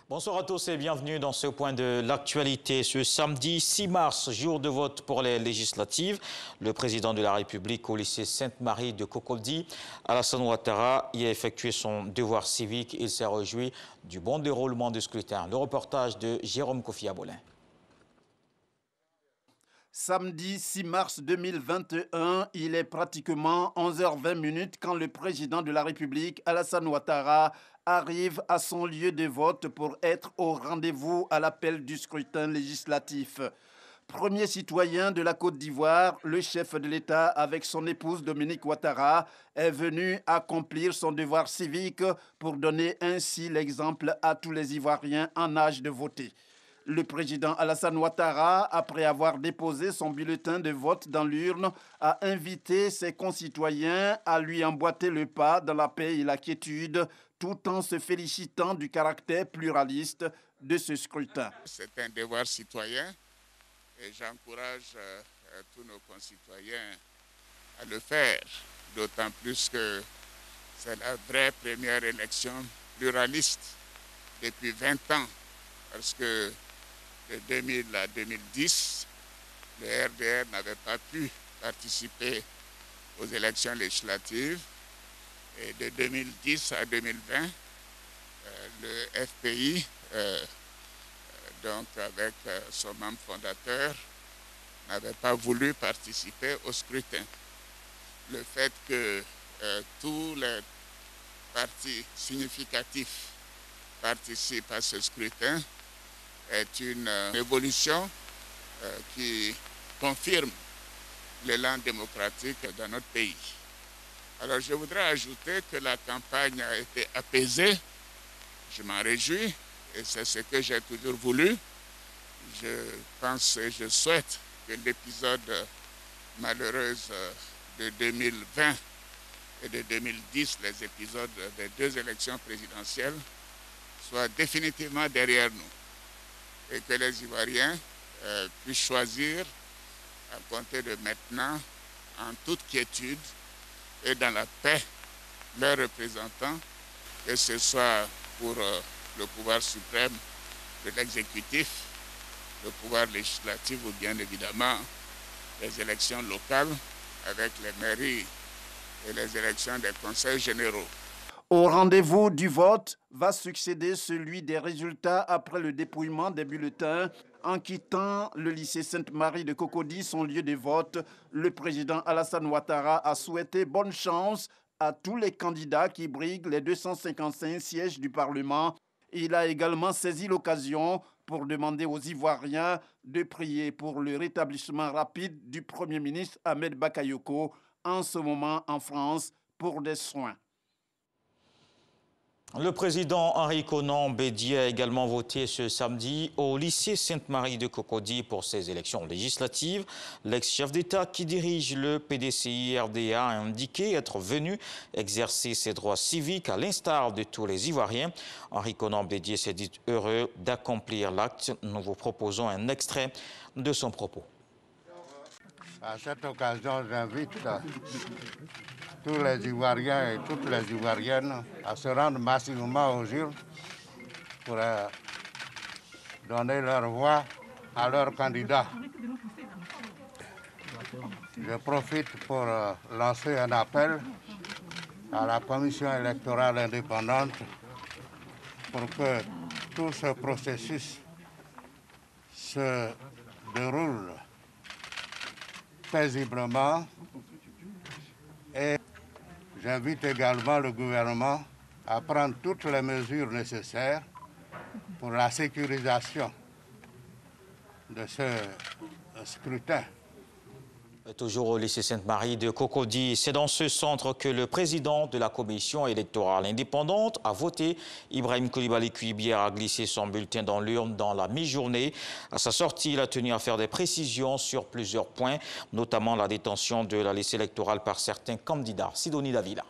Bonsoir à tous et bienvenue dans ce point de l'actualité. Ce samedi 6 mars, jour de vote pour les législatives, le président de la République au lycée Sainte-Marie de Cocody, Alassane Ouattara, y a effectué son devoir civique. Il s'est réjoui du bon déroulement du scrutin. Le reportage de Jérôme Kofi Abolin. Samedi 6 mars 2021, il est pratiquement 11h20 quand le président de la République, Alassane Ouattara, arrive à son lieu de vote pour être au rendez-vous à l'appel du scrutin législatif. Premier citoyen de la Côte d'Ivoire, le chef de l'État avec son épouse Dominique Ouattara est venu accomplir son devoir civique pour donner ainsi l'exemple à tous les Ivoiriens en âge de voter. Le président Alassane Ouattara, après avoir déposé son bulletin de vote dans l'urne, a invité ses concitoyens à lui emboîter le pas dans la paix et la quiétude, tout en se félicitant du caractère pluraliste de ce scrutin. C'est un devoir citoyen et j'encourage tous nos concitoyens à le faire, d'autant plus que c'est la vraie première élection pluraliste depuis 20 ans, parce que de 2000 à 2010, le RDR n'avait pas pu participer aux élections législatives. Et de 2010 à 2020, le FPI, donc avec son membre fondateur, n'avait pas voulu participer au scrutin. Le fait que tous les partis significatifs participent à ce scrutin est une évolution qui confirme l'élan démocratique dans notre pays. Alors je voudrais ajouter que la campagne a été apaisée, je m'en réjouis et c'est ce que j'ai toujours voulu. Je pense et je souhaite que l'épisode malheureux de 2020 et de 2010, les épisodes des deux élections présidentielles, soient définitivement derrière nous. Et que les Ivoiriens puissent choisir à compter de maintenant, en toute quiétude et dans la paix, leurs représentants, que ce soit pour le pouvoir suprême de l'exécutif, le pouvoir législatif ou bien évidemment les élections locales avec les mairies et les élections des conseils généraux. Au rendez-vous du vote va succéder celui des résultats après le dépouillement des bulletins. En quittant le lycée Sainte-Marie de Cocody, son lieu de vote, le président Alassane Ouattara a souhaité bonne chance à tous les candidats qui briguent les 255 sièges du Parlement. Il a également saisi l'occasion pour demander aux Ivoiriens de prier pour le rétablissement rapide du Premier ministre Ahmed Bakayoko, en ce moment en France, pour des soins. Le président Henri Konan Bédié a également voté ce samedi au lycée Sainte-Marie de Cocody pour ses élections législatives. L'ex-chef d'État qui dirige le PDCI-RDA a indiqué être venu exercer ses droits civiques à l'instar de tous les Ivoiriens. Henri Konan Bédié s'est dit heureux d'accomplir l'acte. Nous vous proposons un extrait de son propos. À cette occasion, j'invite tous les Ivoiriens et toutes les Ivoiriennes à se rendre massivement aux urnes pour donner leur voix à leurs candidats. Je profite pour lancer un appel à la Commission électorale indépendante pour que tout ce processus se déroule paisiblement et j'invite également le gouvernement à prendre toutes les mesures nécessaires pour la sécurisation de ce scrutin. Toujours au lycée Sainte-Marie de Cocody, c'est dans ce centre que le président de la commission électorale indépendante a voté. Ibrahim Coulibaly Cuibière a glissé son bulletin dans l'urne dans la mi-journée. À sa sortie, il a tenu à faire des précisions sur plusieurs points, notamment la détention de la liste électorale par certains candidats. Sidonie Davila.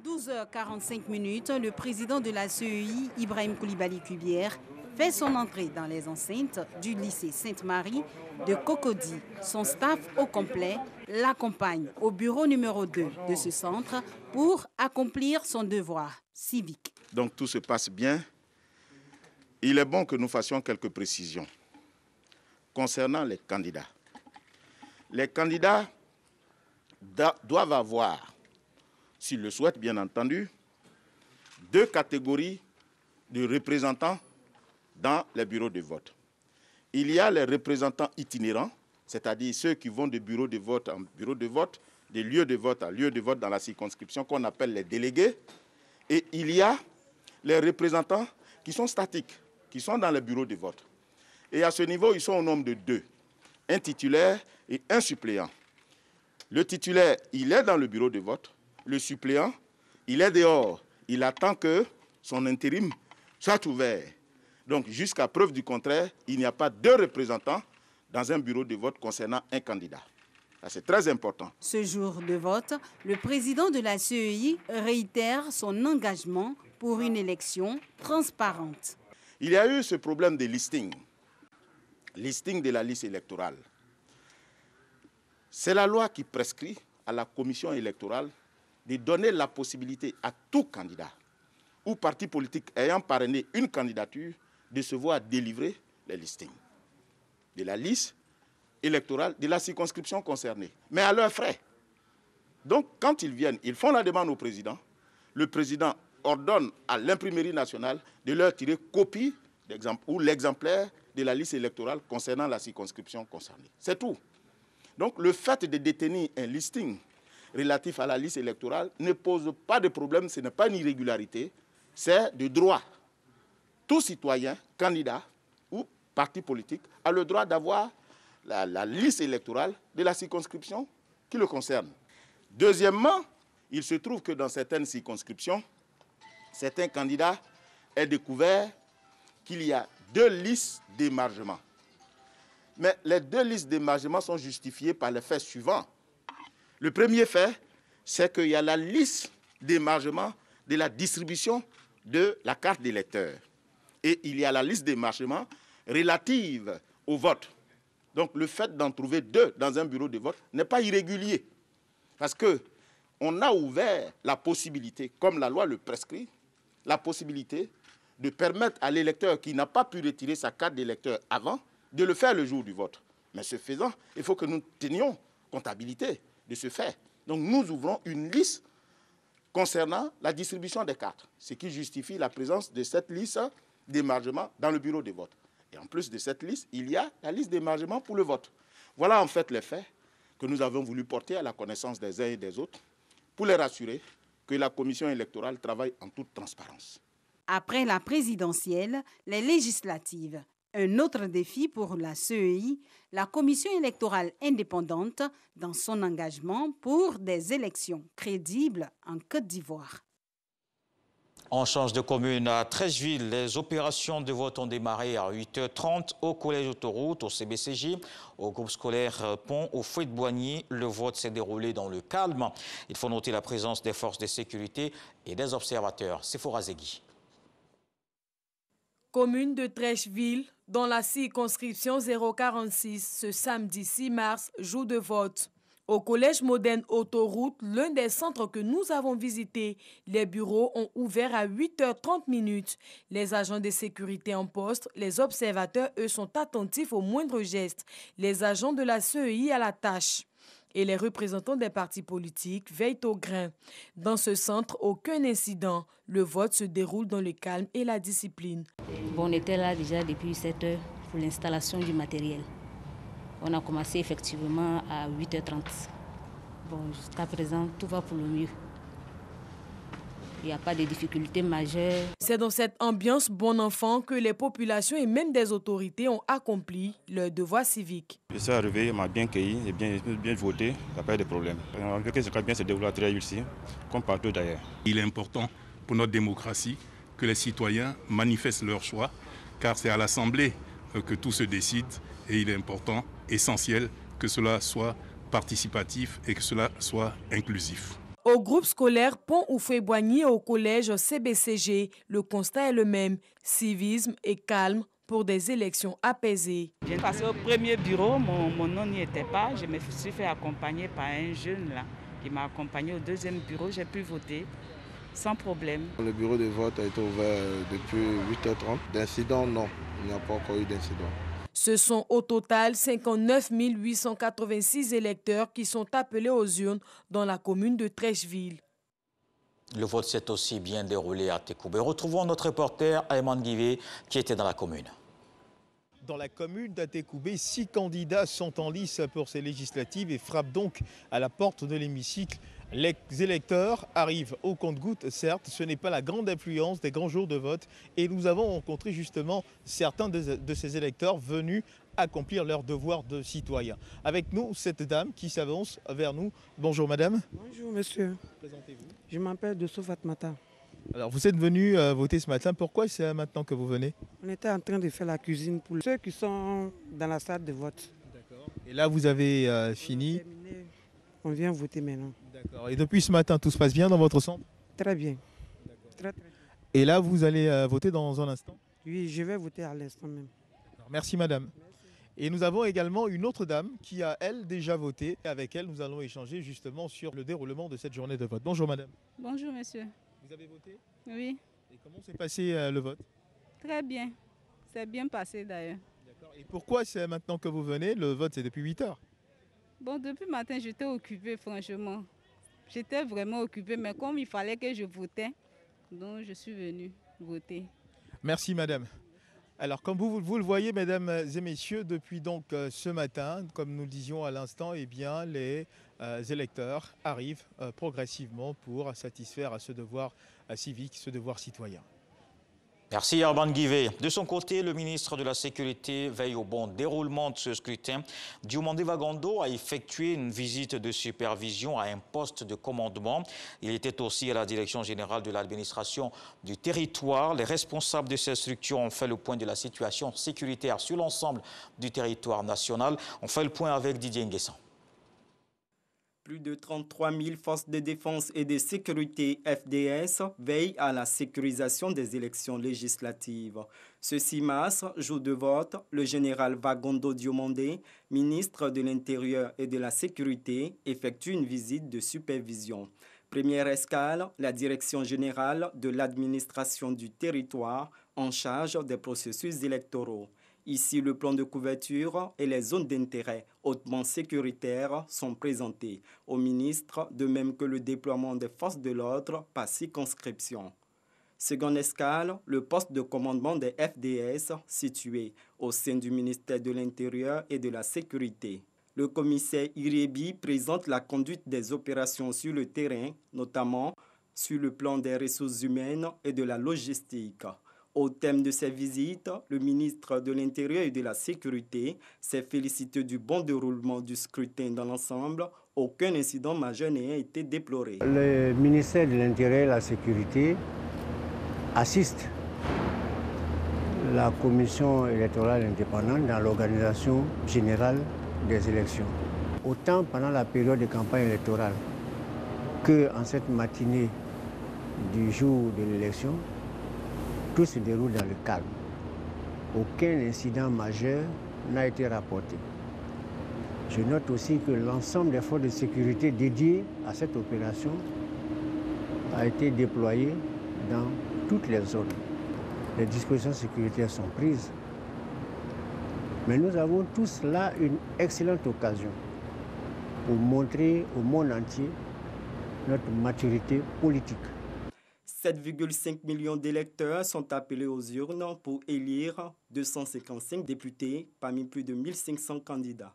12h45, le président de la CEI, Ibrahim Coulibaly Cuibière, fait son entrée dans les enceintes du lycée Sainte-Marie de Cocody. Son staff au complet l'accompagne au bureau numéro 2 de ce centre pour accomplir son devoir civique. Donc tout se passe bien. Il est bon que nous fassions quelques précisions concernant les candidats. Les candidats doivent avoir, s'ils le souhaitent bien entendu, 2 catégories de représentants dans les bureaux de vote. Il y a les représentants itinérants, c'est-à-dire ceux qui vont de bureau de vote en bureau de vote, de lieu de vote à lieu de vote dans la circonscription qu'on appelle les délégués. Et il y a les représentants qui sont statiques, qui sont dans les bureaux de vote. Et à ce niveau, ils sont au nombre de 2, un titulaire et un suppléant. Le titulaire, il est dans le bureau de vote. Le suppléant, il est dehors. Il attend que son intérim soit ouvert. Donc, jusqu'à preuve du contraire, il n'y a pas 2 représentants dans un bureau de vote concernant un candidat. C'est très important. Ce jour de vote, le président de la CEI réitère son engagement pour une élection transparente. Il y a eu ce problème de listing de la liste électorale. C'est la loi qui prescrit à la commission électorale de donner la possibilité à tout candidat ou parti politique ayant parrainé une candidature de se voir délivrer les listings de la liste électorale de la circonscription concernée, mais à leurs frais. Donc, quand ils viennent, ils font la demande au président. Le président ordonne à l'imprimerie nationale de leur tirer copie ou l'exemplaire de la liste électorale concernant la circonscription concernée. C'est tout. Donc, le fait de détenir un listing relatif à la liste électorale ne pose pas de problème, ce n'est pas une irrégularité, c'est de droit. Tout citoyen, candidat ou parti politique a le droit d'avoir la liste électorale de la circonscription qui le concerne. Deuxièmement, il se trouve que dans certaines circonscriptions, certains candidats aient découvert qu'il y a 2 listes d'émargement. Mais les 2 listes d'émargement sont justifiées par les faits suivants. Le premier fait, c'est qu'il y a la liste d'émargement de la distribution de la carte d'électeur. Et il y a la liste d'émargement relative au vote. Donc le fait d'en trouver 2 dans un bureau de vote n'est pas irrégulier. Parce qu'on a ouvert la possibilité, comme la loi le prescrit, la possibilité de permettre à l'électeur qui n'a pas pu retirer sa carte d'électeur avant, de le faire le jour du vote. Mais ce faisant, il faut que nous tenions comptabilité de ce fait. Donc nous ouvrons une liste concernant la distribution des cartes, ce qui justifie la présence de cette liste d'émargement dans le bureau de vote. Et en plus de cette liste, il y a la liste d'émargement pour le vote. Voilà en fait les faits que nous avons voulu porter à la connaissance des uns et des autres pour les rassurer que la commission électorale travaille en toute transparence. Après la présidentielle, les législatives, un autre défi pour la CEI, la commission électorale indépendante dans son engagement pour des élections crédibles en Côte d'Ivoire. On change de commune à Trècheville. Les opérations de vote ont démarré à 8h30 au collège autoroute, au CBCG, au groupe scolaire Pont, au Fouet-de-Boigny. Le vote s'est déroulé dans le calme. Il faut noter la présence des forces de sécurité et des observateurs. Sephora Zegui. Commune de Trècheville, dans la circonscription 046, ce samedi 6 mars, jour de vote. Au collège moderne autoroute, l'un des centres que nous avons visité, les bureaux ont ouvert à 8h30. Les agents de sécurité en poste, les observateurs, eux, sont attentifs aux moindres gestes. Les agents de la CEI à la tâche. Et les représentants des partis politiques veillent au grain. Dans ce centre, aucun incident. Le vote se déroule dans le calme et la discipline. Bon, on était là déjà depuis 7 heures pour l'installation du matériel. On a commencé effectivement à 8h30. Bon, jusqu'à présent, tout va pour le mieux. Il n'y a pas de difficultés majeures. C'est dans cette ambiance bon enfant que les populations et même des autorités ont accompli leur devoir civique. Je suis arrivé, il m'a bien cueilli, j'ai bien voté, il n'y a pas de problème. En fait, ça bien se dérouler à Trècheville ici, comme partout d'ailleurs. Il est important pour notre démocratie que les citoyens manifestent leur choix, car c'est à l'Assemblée que tout se décide et il est important, essentiel, que cela soit participatif et que cela soit inclusif. Au groupe scolaire Pont-Fouet-de-Boigny et au collège CBCG, le constat est le même. Civisme et calme pour des élections apaisées. Parce qu'au premier bureau, mon nom n'y était pas. Je me suis fait accompagner par un jeune là, qui m'a accompagné au deuxième bureau. J'ai pu voter sans problème. Le bureau de vote a été ouvert depuis 8h30. D'incident, non. Il n'y a pas encore eu d'incident. Ce sont au total 59 886 électeurs qui sont appelés aux urnes dans la commune de Treichville. Le vote s'est aussi bien déroulé à Tékoubé. Retrouvons notre reporter Ayman Guivé qui était dans la commune. Dans la commune d'Atékoubé, 6 candidats sont en lice pour ces législatives et frappent donc à la porte de l'hémicycle. Les électeurs arrivent au compte-gouttes, certes, ce n'est pas la grande affluence des grands jours de vote. Et nous avons rencontré justement certains de ces électeurs venus accomplir leur devoir de citoyen. Avec nous, cette dame qui s'avance vers nous. Bonjour madame. Bonjour monsieur. Présentez-vous. Je m'appelle Dosso Fatmata. Alors vous êtes venu voter ce matin. Pourquoi c'est maintenant que vous venez? On était en train de faire la cuisine pour ceux qui sont dans la salle de vote. D'accord. Et là vous avez fini. On vient voter maintenant. D'accord. Et depuis ce matin, tout se passe bien dans votre centre? Très bien. Très, très bien. Et là vous allez voter dans un instant? Oui, je vais voter à l'instant même. Merci madame. Merci. Et nous avons également une autre dame qui a, elle, déjà voté. Avec elle, nous allons échanger justement sur le déroulement de cette journée de vote. Bonjour madame. Bonjour monsieur. Vous avez voté? Oui. Et comment s'est passé le vote? Très bien. C'est bien passé d'ailleurs. D'accord. Et pourquoi c'est maintenant que vous venez? Le vote c'est depuis 8 heures. Bon, depuis le matin, j'étais occupée franchement. J'étais vraiment occupée, mais comme il fallait que je votais, donc je suis venue voter. Merci madame. Alors, comme vous le voyez, mesdames et messieurs, depuis donc ce matin, comme nous le disions à l'instant, eh bien, les électeurs arrivent progressivement pour satisfaire à ce devoir civique, ce devoir citoyen. Merci Arban Guivé. De son côté, le ministre de la Sécurité veille au bon déroulement de ce scrutin. Diomandé Vagondo a effectué une visite de supervision à un poste de commandement. Il était aussi à la direction générale de l'administration du territoire. Les responsables de ces structures ont fait le point de la situation sécuritaire sur l'ensemble du territoire national. On fait le point avec Didier Nguessan. Plus de 33 000 forces de défense et de sécurité FDS veillent à la sécurisation des élections législatives. Ce 6 mars, jour de vote, le général Vagondo Diomandé, ministre de l'Intérieur et de la Sécurité, effectue une visite de supervision. Première escale, la direction générale de l'administration du territoire en charge des processus électoraux. Ici, le plan de couverture et les zones d'intérêt hautement sécuritaires sont présentés au ministre, de même que le déploiement des forces de l'ordre par circonscription. Seconde escale, le poste de commandement des FDS situé au sein du ministère de l'Intérieur et de la Sécurité. Le commissaire Iriebi présente la conduite des opérations sur le terrain, notamment sur le plan des ressources humaines et de la logistique. Au thème de ces visites, le ministre de l'Intérieur et de la Sécurité s'est félicité du bon déroulement du scrutin dans l'ensemble. Aucun incident majeur n'a été déploré. Le ministère de l'Intérieur et de la Sécurité assiste la commission électorale indépendante dans l'organisation générale des élections. Autant pendant la période de campagne électorale qu'en cette matinée du jour de l'élection, tout se déroule dans le calme. Aucun incident majeur n'a été rapporté. Je note aussi que l'ensemble des forces de sécurité dédiées à cette opération a été déployé dans toutes les zones. Les dispositions sécuritaires sont prises. Mais nous avons tous là une excellente occasion pour montrer au monde entier notre maturité politique. 7,5 millions d'électeurs sont appelés aux urnes pour élire 255 députés parmi plus de 1500 candidats.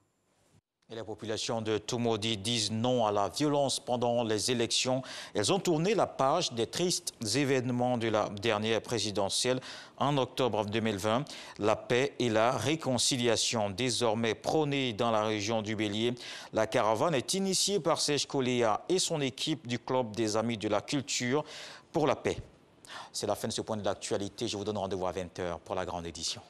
Et la population de Toumoudi disent non à la violence pendant les élections. Elles ont tourné la page des tristes événements de la dernière présidentielle en octobre 2020. La paix et la réconciliation désormais prônées dans la région du Bélier. La caravane est initiée par Serge Koléa et son équipe du Club des Amis de la Culture pour la paix. C'est la fin de ce point de l'actualité. Je vous donne rendez-vous à 20 h pour la grande édition.